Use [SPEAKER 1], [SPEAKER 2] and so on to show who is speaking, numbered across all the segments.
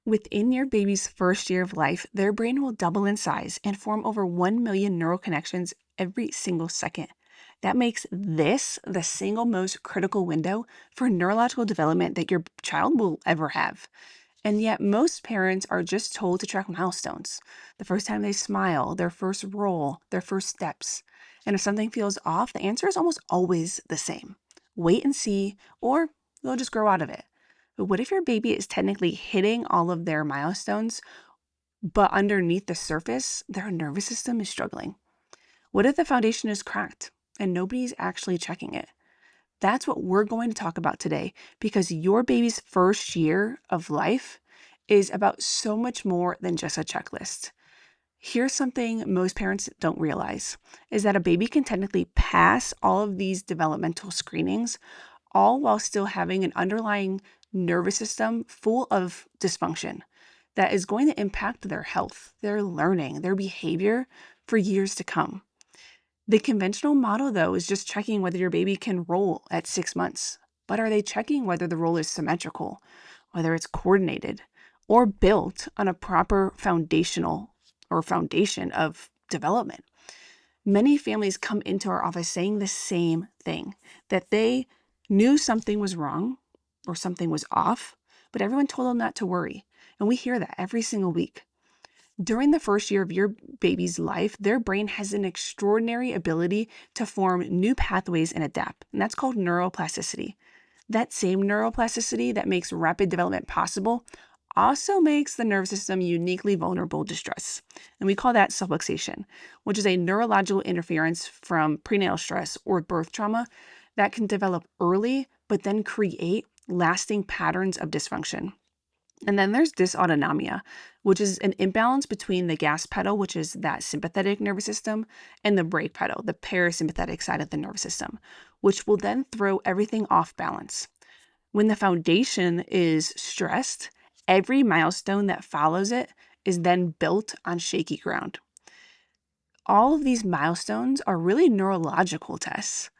[SPEAKER 1] Within your baby's first year of life, their brain will double in size and form over 1 million neural connections every single second. That makes this the single most critical window for neurological development that your child will ever have. And yet, most parents are just told to track milestones: the first time they smile, their first roll, their first steps. And if something feels off, the answer is almost always the same: wait and see, or they'll just grow out of it. But what if your baby is technically hitting all of their milestones, but underneath the surface, their nervous system is struggling? What if the foundation is cracked and nobody's actually checking it? That's what we're going to talk about today, because your baby's first year of life is about so much more than just a checklist. Here's something most parents don't realize is that a baby can technically pass all of these developmental screenings, all while still having an underlying nervous system full of dysfunction that is going to impact their health, their learning, their behavior for years to come. The conventional model, though, is just checking whether your baby can roll at 6 months. But are they checking whether the roll is symmetrical, whether it's coordinated, or built on a proper foundation of development? Many families come into our office saying the same thing, that they knew something was wrong or something was off, but everyone told them not to worry. And we hear that every single week. During the first year of your baby's life, their brain has an extraordinary ability to form new pathways and adapt, and that's called neuroplasticity. That same neuroplasticity that makes rapid development possible also makes the nervous system uniquely vulnerable to stress. And we call that subluxation, which is a neurological interference from prenatal stress or birth trauma that can develop early, but then create lasting patterns of dysfunction. And then there's dysautonomia, which is an imbalance between the gas pedal, which is that sympathetic nervous system, and the brake pedal, the parasympathetic side of the nervous system, which will then throw everything off balance. When the foundation is stressed, every milestone that follows it is then built on shaky ground. All of these milestones are really neurological tests.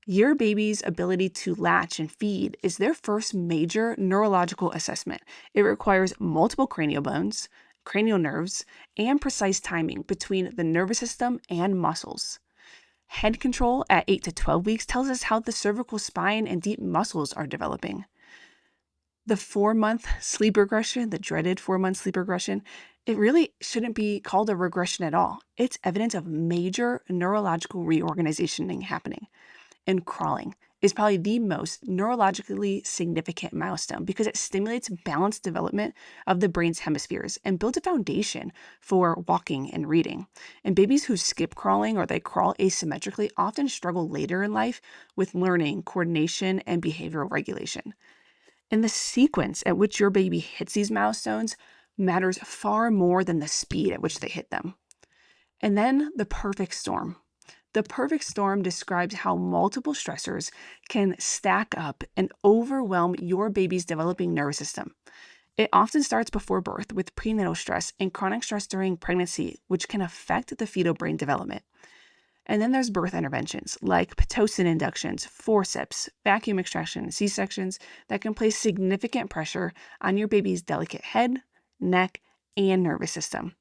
[SPEAKER 1] Your baby's ability to latch and feed is their first major neurological assessment. It requires multiple cranial bones, cranial nerves, and precise timing between the nervous system and muscles. Head control at 8 to 12 weeks tells us how the cervical spine and deep muscles are developing. The 4-month sleep regression, the dreaded 4-month sleep regression, it really shouldn't be called a regression at all. It's evidence of major neurological reorganization happening. And crawling is probably the most neurologically significant milestone because it stimulates balanced development of the brain's hemispheres and builds a foundation for walking and reading. And babies who skip crawling or they crawl asymmetrically often struggle later in life with learning, coordination, and behavioral regulation. And the sequence at which your baby hits these milestones matters far more than the speed at which they hit them. And then the perfect storm. The perfect storm describes how multiple stressors can stack up and overwhelm your baby's developing nervous system. It often starts before birth with prenatal stress and chronic stress during pregnancy, which can affect the fetal brain development. And then there's birth interventions like Pitocin inductions, forceps, vacuum extraction, C-sections that can place significant pressure on your baby's delicate head, neck, and nervous system.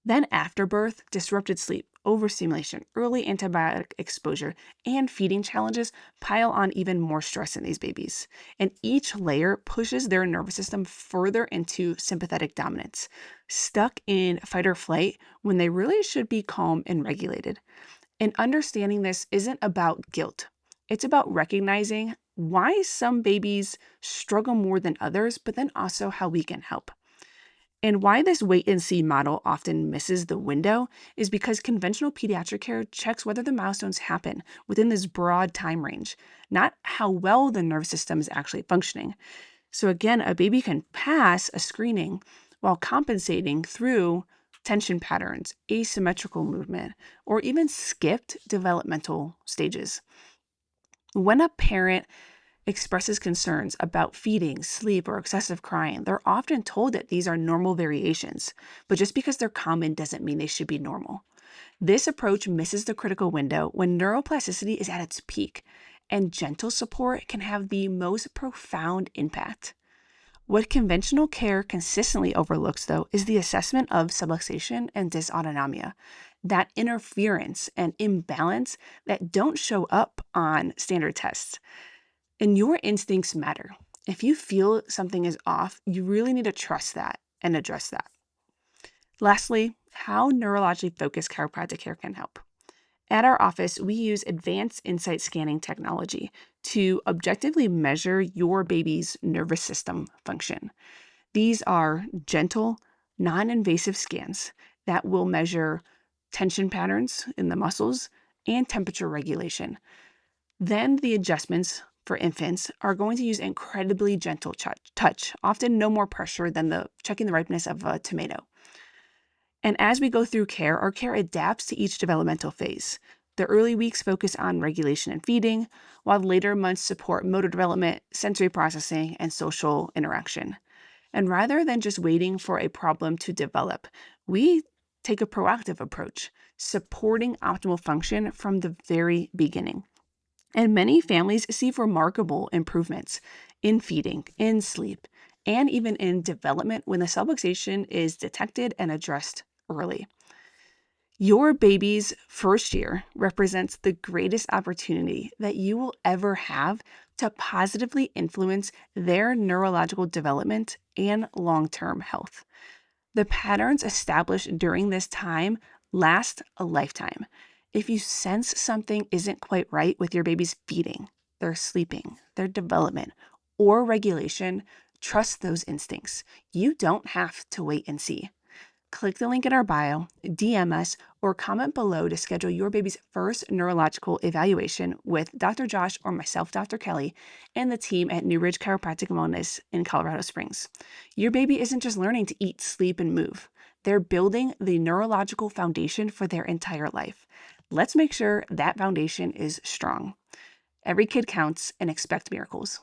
[SPEAKER 1] Then after birth, disrupted sleep, overstimulation, early antibiotic exposure, and feeding challenges pile on even more stress in these babies. And each layer pushes their nervous system further into sympathetic dominance, stuck in fight or flight when they really should be calm and regulated. And understanding this isn't about guilt. It's about recognizing why some babies struggle more than others, but then also how we can help. And why this wait and see model often misses the window is because conventional pediatric care checks whether the milestones happen within this broad time range, not how well the nervous system is actually functioning. So again, a baby can pass a screening while compensating through tension patterns, asymmetrical movement, or even skipped developmental stages. When a parent expresses concerns about feeding, sleep, or excessive crying, they're often told that these are normal variations, but just because they're common doesn't mean they should be normal. This approach misses the critical window when neuroplasticity is at its peak, and gentle support can have the most profound impact. What conventional care consistently overlooks, though, is the assessment of subluxation and dysautonomia, that interference and imbalance that don't show up on standard tests. And your instincts matter. If you feel something is off, you really need to trust that and address that. Lastly, how neurologically focused chiropractic care can help. At our office, we use advanced insight scanning technology to objectively measure your baby's nervous system function. These are gentle, non-invasive scans that will measure tension patterns in the muscles and temperature regulation. Then the adjustments for infants are going to use incredibly gentle touch, often no more pressure than checking the ripeness of a tomato. And as we go through care, our care adapts to each developmental phase. The early weeks focus on regulation and feeding, while later months support motor development, sensory processing, and social interaction. And rather than just waiting for a problem to develop, we take a proactive approach, supporting optimal function from the very beginning. And many families see remarkable improvements in feeding, in sleep, and even in development when the subluxation is detected and addressed early. Your baby's first year represents the greatest opportunity that you will ever have to positively influence their neurological development and long-term health. The patterns established during this time last a lifetime. If you sense something isn't quite right with your baby's feeding, their sleeping, their development, or regulation, trust those instincts. You don't have to wait and see. Click the link in our bio, DM us, or comment below to schedule your baby's first neurological evaluation with Dr. Josh or myself, Dr. Kelly, and the team at New Ridge Chiropractic and Wellness in Colorado Springs. Your baby isn't just learning to eat, sleep, and move. They're building the neurological foundation for their entire life. Let's make sure that foundation is strong. Every kid counts, and expect miracles.